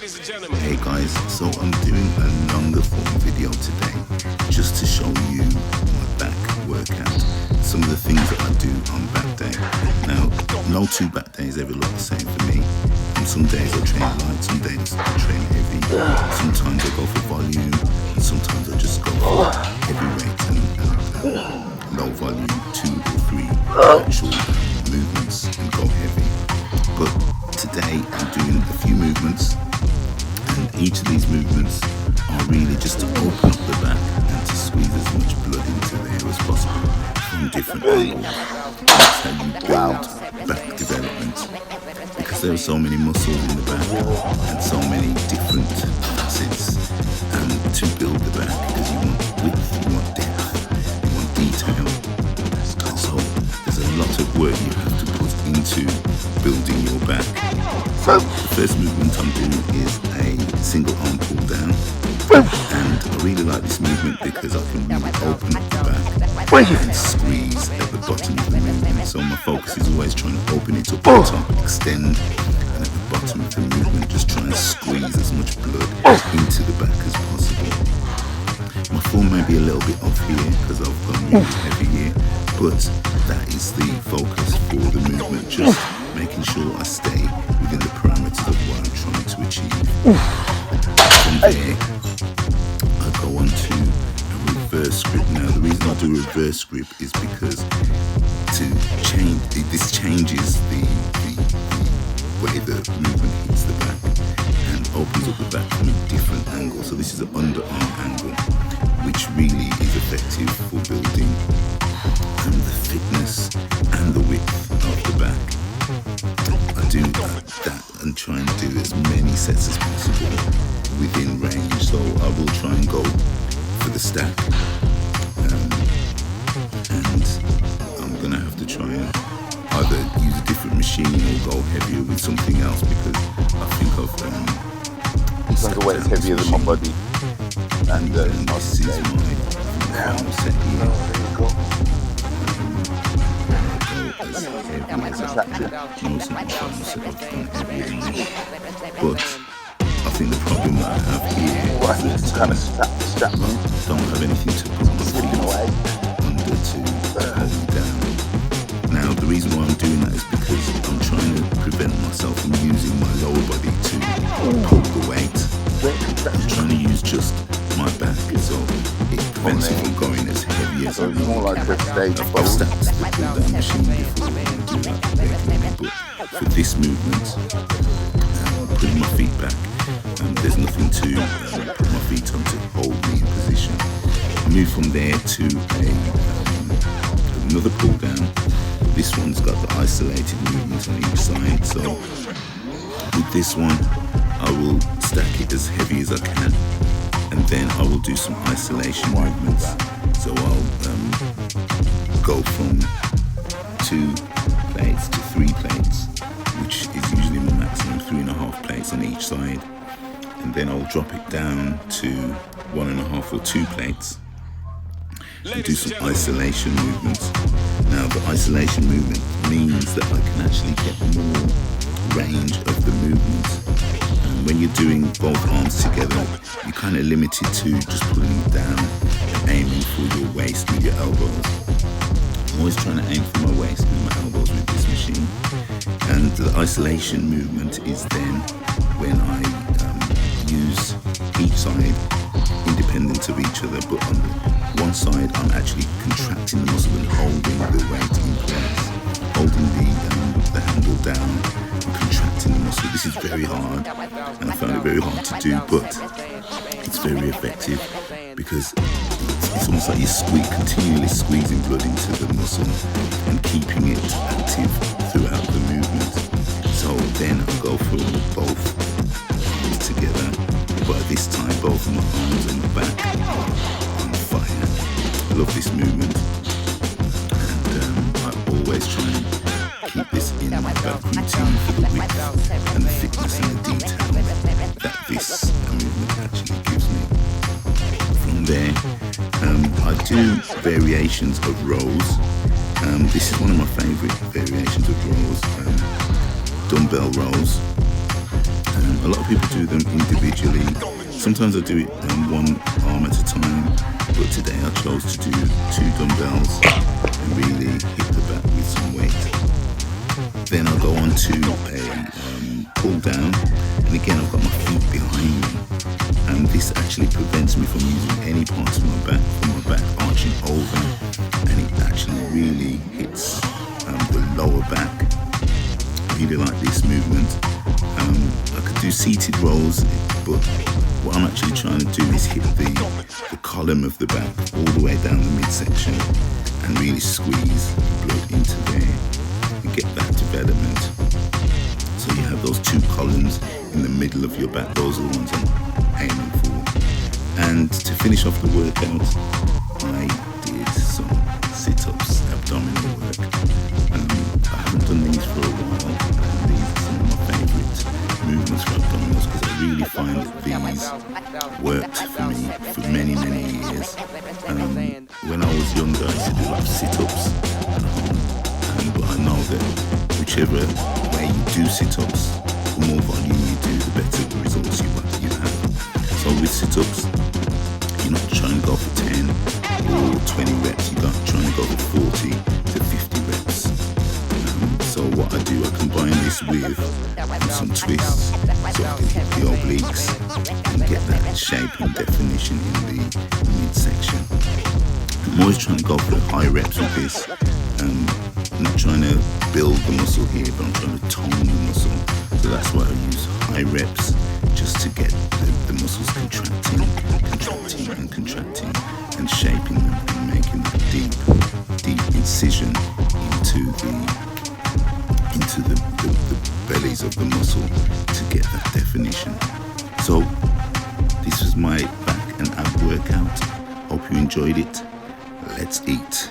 Hey guys, so I'm doing a longer form video today just to show you my back workout, some of the things that I do on back day. Now, no two back days ever look the same for me. And some days I train light, some days I train heavy. Sometimes I go for volume, and sometimes I just go for heavy weight and low volume, 2 or 3 actual movements and go heavy. But today I'm doing a few movements, and each of these movements are really just to open up the back and to squeeze as much blood into there as possible from different angles. That's how you build back development, because there are so many muscles in the back and so many different facets, and to build the back, because you want width, you want depth, you want detail, and so there's a lot of work you have to put into building your back. So the first movement I'm doing is a single arm pull down, and I really like this movement because I can really open up the back and squeeze at the bottom of the movement. So my focus is always trying to open it up at the top, extend, and at the bottom of the movement just try and squeeze as much blood into the back as possible. My form may be a little bit off here because I've gone really heavy here, but that is the focus for the movement, just making sure I stay within the parameters of what I'm trying to achieve. From there, I go on to a reverse grip. Now, the reason I do a reverse grip is because this changes the way the movement hits the back and opens up the back from a different angle. So this is an underarm angle, which really is effective for building the fitness and the width of the back. I do that and try and do as many sets as possible within range. So I will try and go for the stack, and I'm gonna have to try and either use a different machine or go heavier with something else, because I think I've the weight is heavier than my body, and this is my final set here. There you go. But I think the problem that I have here is that kind of strap me. I don't have anything to put my feet under to hold me down. Now, the reason why I'm doing that is because I'm trying to prevent myself from using my lower body to pull the weight. I'm trying to use just my back, so it prevents it from going as heavy as I want. More like a stage I've stacked the pull down machine before and do that regularly, but for this movement, putting my feet back, there's nothing to put my feet on to hold me in position. I move from there to another pull down. This one's got the isolated movements on each side, so with this one I will stack it as heavy as I can, and then I will do some isolation movements. So I'll go from 2 plates to 3 plates, which is usually my maximum, 3.5 plates on each side, and then I'll drop it down to 1.5 or 2 plates and do some isolation movements. Now, the isolation movement means that I can actually get more range of the movement. And when you're doing both arms together, you're kind of limited to just pulling it down and aiming for your waist with your elbows. I'm always trying to aim for my waist with my elbows with this machine. And the isolation movement is then when I use each side independent of each other, but on one side I'm actually contracting the muscle and holding the weight in place, holding the handle down and contracting the muscle. This is very hard, and I found it very hard to do, but it's very effective because it's almost like you're continually squeezing blood into the muscle and keeping it active throughout the movement. So then I'll go for both arms together, but this time both my arms and the back are on fire. I love this movement, and I always try and keep this in my back routine for the width and the thickness and the detail that this movement actually gives me. From there, I do variations of rows. This is one of my favourite variations of rows, dumbbell rows. A lot of people do them individually. Sometimes I do it one arm at a time, but today I chose to do 2 dumbbells and really hit the back with some weight. Then I'll go on to a pull down, and again I've got my feet behind me, and this actually prevents me from using any parts of my back, from my back arching over, and it actually really hits the lower back. I really like this movement. I could do seated rows, but what I'm actually trying to do is hit the column of the back all the way down the midsection and really squeeze the blood into there and get that development. So you have those 2 columns in the middle of your back. Those are the ones I'm aiming for. And to finish off the workout, I did some sit-ups, abdominal work. I haven't done these for a while, and these are some of my favourite movements for abdominals because I really find that these worked for me for many, many years. When I was younger, I used to do like sit-ups at home, but I know that whichever way you do sit-ups, the more volume you do, the better the results you have. So with sit-ups, you're not trying to go for 10 or 20 reps, you're trying to go for 40 to 50 reps. So what I do, I combine this with some twists so I can hit the obliques and get that shape and definition in the midsection. I'm always trying to go for high reps with this. I'm not trying to build the muscle here, but I'm trying to tone the muscle. So that's why I use high reps, just to get the muscles contracting and shaping them and making that deep incision into the bellies of the muscle to get that definition. So this was my back and ab workout. Hope you enjoyed it. Let's eat.